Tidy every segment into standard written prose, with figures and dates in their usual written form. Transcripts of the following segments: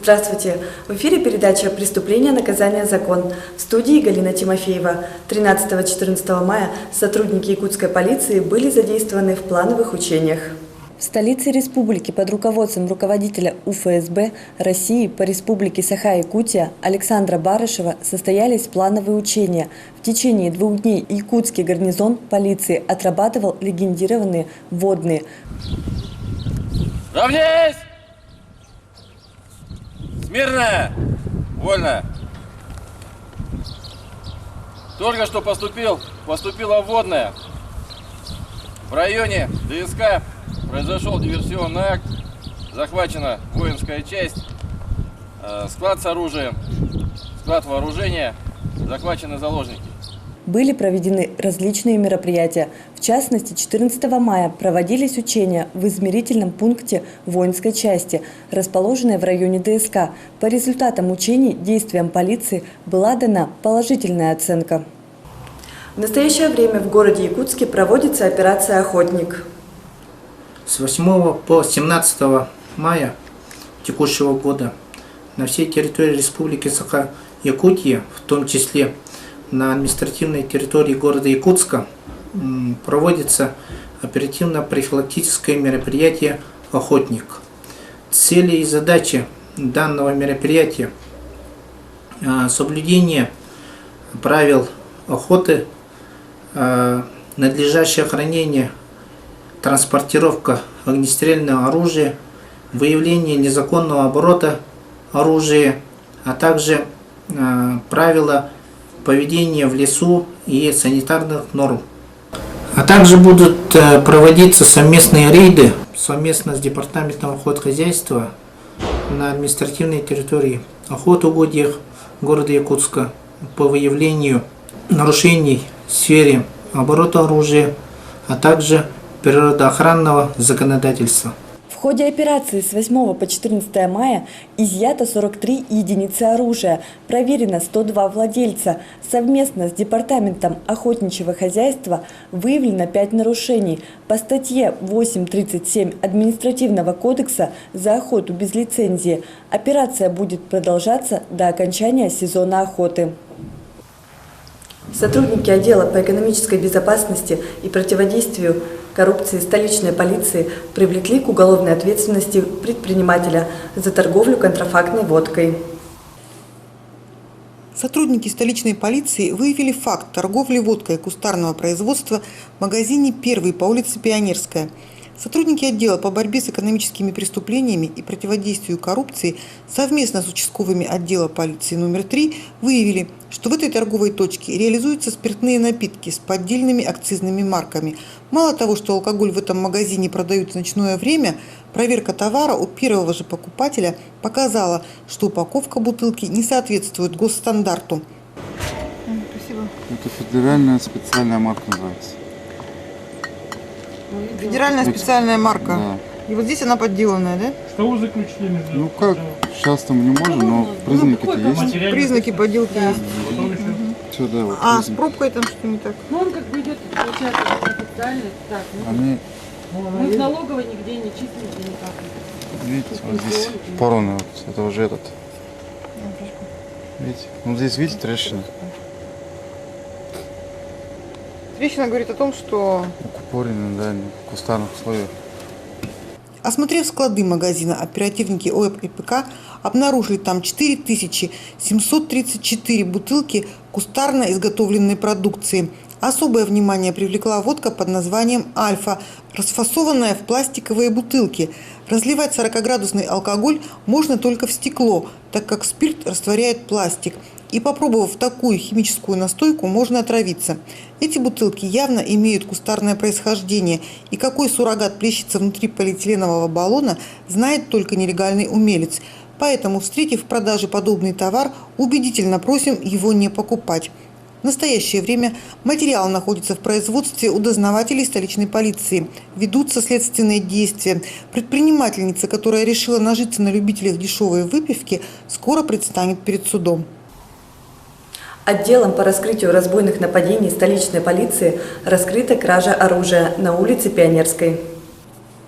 Здравствуйте! В эфире передача «Преступление, наказание, закон». В студии Галина Тимофеева. 13-14 мая сотрудники якутской полиции были задействованы в плановых учениях. В столице республики под руководством руководителя УФСБ России по республике Саха-Якутия Александра Барышева состоялись плановые учения. В течение 2 дней якутский гарнизон полиции отрабатывал легендированные водные. Равняйсь! Смирно! Вольно! Только что поступила вводная. В районе ДСК произошел диверсионный акт, захвачена воинская часть, склад с оружием, склад вооружения, захвачены заложники. Были проведены различные мероприятия. В частности, 14 мая проводились учения в измерительном пункте воинской части, расположенной в районе ДСК. По результатам учений действиям полиции была дана положительная оценка. В настоящее время в городе Якутске проводится операция «Охотник». С 8 по 17 мая текущего года на всей территории Республики Саха-Якутия, в том числе на административной территории города Якутска, проводится оперативно-профилактическое мероприятие «Охотник». Цели и задачи данного мероприятия – соблюдение правил охоты, надлежащее хранение, транспортировка огнестрельного оружия, выявление незаконного оборота оружия, а также правила поведения в лесу и санитарных норм. А также будут проводиться совместные рейды совместно с Департаментом охотхозяйства на административной территории охотугодьях города Якутска по выявлению нарушений в сфере оборота оружия, а также природоохранного законодательства. В ходе операции с 8 по 14 мая изъято 43 единицы оружия, проверено 102 владельца. Совместно с Департаментом охотничьего хозяйства выявлено 5 нарушений. По статье 8.37 Административного кодекса за охоту без лицензии. Операция будет продолжаться до окончания сезона охоты. Сотрудники отдела по экономической безопасности и противодействию коррупции столичной полиции привлекли к уголовной ответственности предпринимателя за торговлю контрафактной водкой. Сотрудники столичной полиции выявили факт торговли водкой кустарного производства в магазине «Первый» по улице Пионерская. Сотрудники отдела по борьбе с экономическими преступлениями и противодействию коррупции совместно с участковыми отдела полиции номер 3 выявили, что в этой торговой точке реализуются спиртные напитки с поддельными акцизными марками. Мало того, что алкоголь в этом магазине продают в ночное время, проверка товара у первого же покупателя показала, что упаковка бутылки не соответствует госстандарту. Спасибо. Это федеральная специальная марка называется. Федеральная специальная марка. Да. И вот здесь она подделанная, да? Что вы заключили? Ну как, сейчас мы не можем, но признаки-то есть. Признаки подделки есть. Все, да, вот А признаки. с пробкой там что не так? Ну он как бы идет, получается, официально, так, ну, Они, мы в налоговой нигде не числимся никак. видите, вот здесь пороны, вот, это уже этот. Видите? Ну здесь, видите, трещина. Трещина говорит о том, что... Укупорены, да, в кустарных условиях. Осмотрев склады магазина, оперативники ОЭП и ПК обнаружили там 4734 бутылки кустарно изготовленной продукции. Особое внимание привлекла водка под названием «Альфа», расфасованная в пластиковые бутылки. Разливать 40-градусный алкоголь можно только в стекло, так как спирт растворяет пластик. И попробовав такую химическую настойку, можно отравиться. Эти бутылки явно имеют кустарное происхождение, и какой суррогат плещется внутри полиэтиленового баллона, знает только нелегальный умелец. Поэтому, встретив в продаже подобный товар, убедительно просим его не покупать. В настоящее время материал находится в производстве у дознавателей столичной полиции. Ведутся следственные действия. Предпринимательница, которая решила нажиться на любителях дешевой выпивки, скоро предстанет перед судом. Отделом по раскрытию разбойных нападений столичной полиции раскрыта кража оружия на улице Пионерской.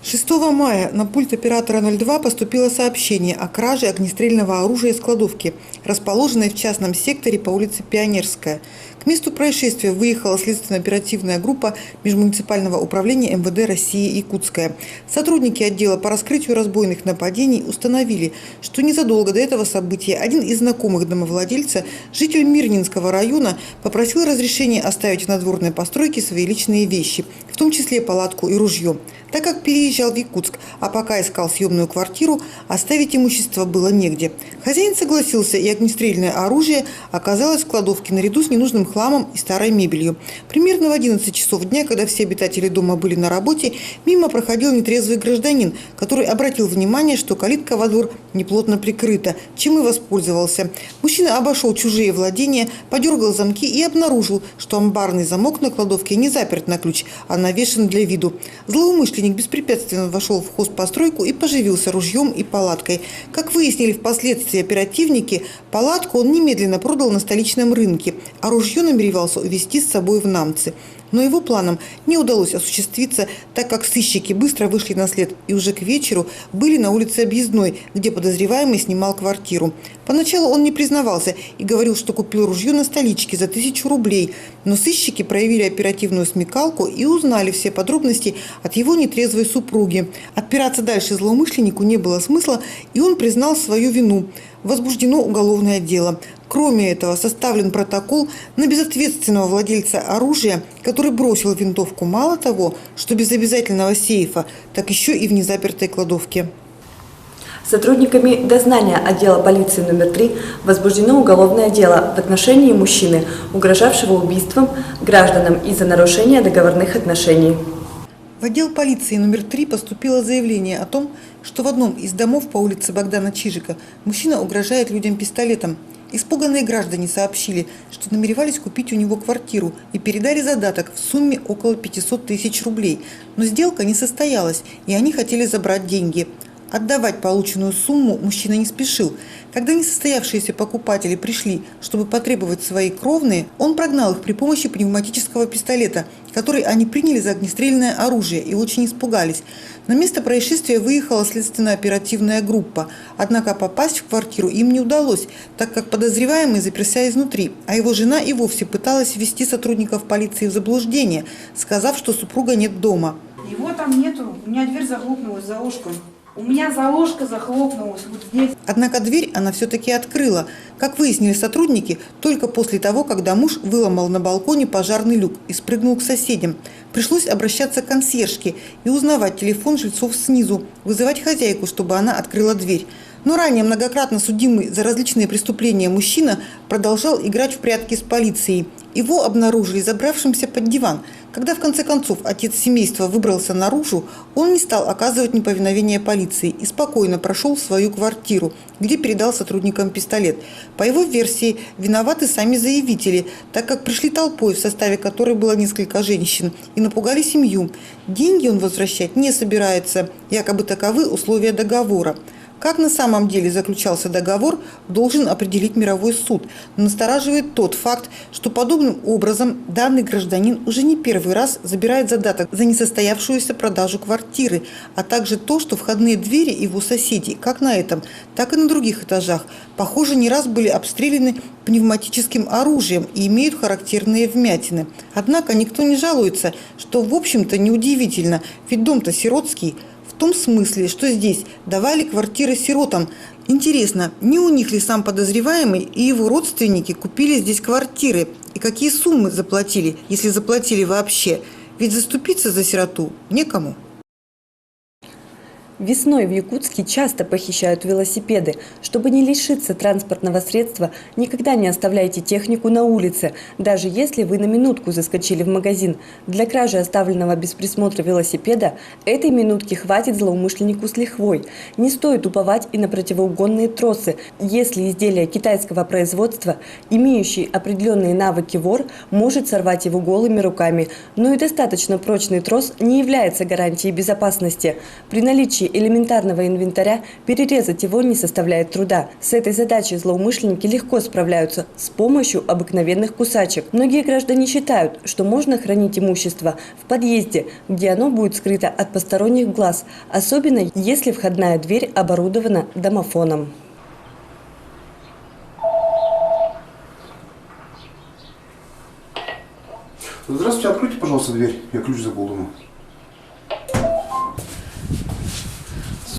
6 мая на пульт оператора 02 поступило сообщение о краже огнестрельного оружия из кладовки, расположенной в частном секторе по улице Пионерская. К месту происшествия выехала следственно-оперативная группа Межмуниципального управления МВД России Якутская. Сотрудники отдела по раскрытию разбойных нападений установили, что незадолго до этого события один из знакомых домовладельца, житель Мирнинского района, попросил разрешения оставить в надворной постройке свои личные вещи, в том числе палатку и ружье. Так как переезжал в Якутск, а пока искал съемную квартиру, оставить имущество было негде. Хозяин согласился, и огнестрельное оружие оказалось в кладовке наряду с ненужным хламом и старой мебелью. Примерно в 11 часов дня, когда все обитатели дома были на работе, мимо проходил нетрезвый гражданин, который обратил внимание, что калитка во двор неплотно прикрыта, чем и воспользовался. Мужчина обошел чужие владения, подергал замки и обнаружил, что амбарный замок на кладовке не заперт на ключ, а навешен для виду. Злоумышленник беспрепятственно вошел в хозпостройку и поживился ружьем и палаткой. Как выяснили впоследствии оперативники, палатку он немедленно продал на столичном рынке, а ружье намеревался увезти с собой в Намцы. Но его планам не удалось осуществиться, так как сыщики быстро вышли на след и уже к вечеру были на улице Объездной, где подозреваемый снимал квартиру. Поначалу он не признавался и говорил, что купил ружье на столичке за 1000 рублей. Но сыщики проявили оперативную смекалку и узнали все подробности от его нетрезвой супруги. Отпираться дальше злоумышленнику не было смысла, и он признал свою вину. Возбуждено уголовное дело. Кроме этого, составлен протокол на безответственного владельца оружия, который бросил винтовку мало того, что без обязательного сейфа, так еще и в незапертой кладовке. Сотрудниками дознания отдела полиции номер 3 возбуждено уголовное дело в отношении мужчины, угрожавшего убийством гражданам из-за нарушения договорных отношений. В отдел полиции номер 3 поступило заявление о том, что в одном из домов по улице Богдана Чижика мужчина угрожает людям пистолетом. Испуганные граждане сообщили, что намеревались купить у него квартиру и передали задаток в сумме около 500 тысяч рублей. Но сделка не состоялась, и они хотели забрать деньги. Отдавать полученную сумму мужчина не спешил. Когда несостоявшиеся покупатели пришли, чтобы потребовать свои кровные, он прогнал их при помощи пневматического пистолета, который они приняли за огнестрельное оружие и очень испугались. На место происшествия выехала следственно-оперативная группа. Однако попасть в квартиру им не удалось, так как подозреваемый заперся изнутри, а его жена и вовсе пыталась ввести сотрудников полиции в заблуждение, сказав, что супруга нет дома. Его там нету, у меня дверь захлопнулась за ложкой. У меня заложка захлопнулась вот здесь. Однако дверь она все-таки открыла. Как выяснили сотрудники, только после того, когда муж выломал на балконе пожарный люк и спрыгнул к соседям. Пришлось обращаться к консьержке и узнавать телефон жильцов снизу, вызывать хозяйку, чтобы она открыла дверь. Но ранее многократно судимый за различные преступления мужчина продолжал играть в прятки с полицией. Его обнаружили забравшимся под диван. Когда в конце концов отец семейства выбрался наружу, он не стал оказывать неповиновение полиции и спокойно прошел в свою квартиру, где передал сотрудникам пистолет. По его версии, виноваты сами заявители, так как пришли толпой, в составе которой было несколько женщин, и напугали семью. Деньги он возвращать не собирается, якобы таковы условия договора. Как на самом деле заключался договор, должен определить мировой суд. Но настораживает тот факт, что подобным образом данный гражданин уже не первый раз забирает задаток за несостоявшуюся продажу квартиры, а также то, что входные двери его соседей, как на этом, так и на других этажах, похоже, не раз были обстреляны пневматическим оружием и имеют характерные вмятины. Однако никто не жалуется, что в общем-то неудивительно, ведь дом-то сиротский. В том смысле, что здесь давали квартиры сиротам. Интересно, не у них ли сам подозреваемый и его родственники купили здесь квартиры? И какие суммы заплатили, если заплатили вообще? Ведь заступиться за сироту некому. Весной в Якутске часто похищают велосипеды. Чтобы не лишиться транспортного средства, никогда не оставляйте технику на улице, даже если вы на минутку заскочили в магазин. Для кражи оставленного без присмотра велосипеда этой минутки хватит злоумышленнику с лихвой. Не стоит уповать и на противоугонные тросы. Если изделие китайского производства, имеющий определенные навыки вор, может сорвать его голыми руками. Но и достаточно прочный трос не является гарантией безопасности. При наличии наличии элементарного инвентаря перерезать его не составляет труда. С этой задачей злоумышленники легко справляются с помощью обыкновенных кусачек. Многие граждане считают, что можно хранить имущество в подъезде, где оно будет скрыто от посторонних глаз, особенно если входная дверь оборудована домофоном. Здравствуйте, откройте, пожалуйста, дверь. Я ключ забыл дома.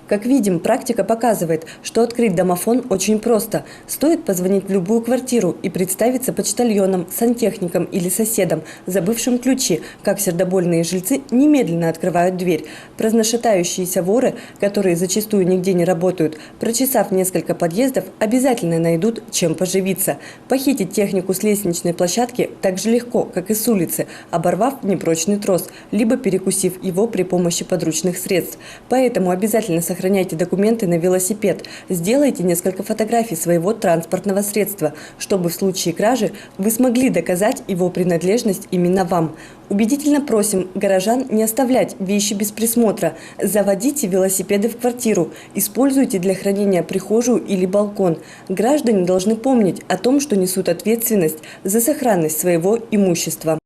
Как видим, практика показывает, что открыть домофон очень просто. Стоит позвонить в любую квартиру и представиться почтальоном, сантехником или соседом, забывшим ключи, как сердобольные жильцы немедленно открывают дверь. Праздношатающиеся воры, которые зачастую нигде не работают, прочесав несколько подъездов, обязательно найдут чем поживиться. Похитить технику с лестничной площадки так же легко, как и с улицы, оборвав непрочный трос, либо перекусив его при помощи подручных средств. Поэтому обязательно сохраняйте документы на велосипед. Сделайте несколько фотографий своего транспортного средства, чтобы в случае кражи вы смогли доказать его принадлежность именно вам. Убедительно просим горожан не оставлять вещи без присмотра. Заводите велосипеды в квартиру. Используйте для хранения прихожую или балкон. Граждане должны помнить о том, что несут ответственность за сохранность своего имущества.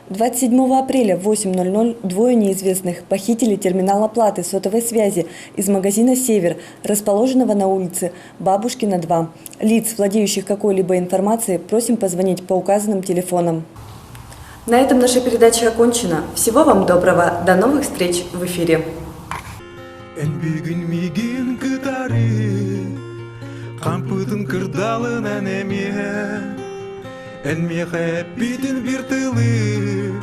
27 апреля в 8:00 двое неизвестных похитили терминал оплаты сотовой связи из магазина «Север», расположенного на улице Бабушкина, 2. Лиц, владеющих какой-либо информацией, просим позвонить по указанным телефонам. На этом наша передача окончена. Всего вам доброго. До новых встреч в эфире. Энмеха битин бир тылы,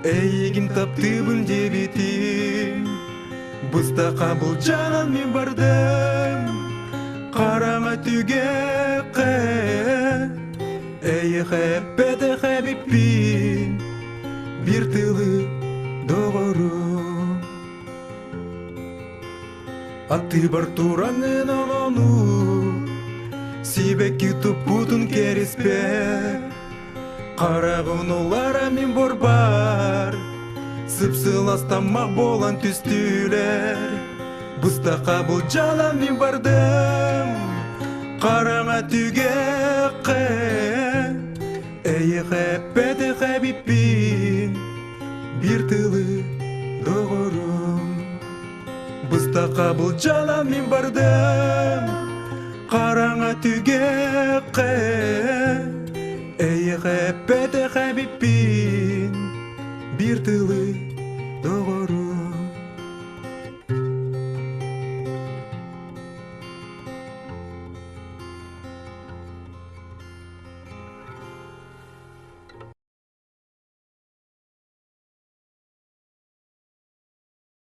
эйгин тапты бүлде бити. Бұста қабыл жанан мен бардым, қарама түге қэ. Эйхэ бәді хәбиппи, бир тылы доғыру. Атты бар туранын алану, Сибекки тупутун кереспе, қарағын олара мен борбар, сыпсыластамақ болан түстілер. Бұста қабыл жалан мен бардым, қараңа түге қэ. Әйіғі бәді қәбіппін, бір тылы доғырым. Бұста қабыл жалан мен бардым, қараңа түге қэ. Әйіғі бәді қәбіппін, бір тылы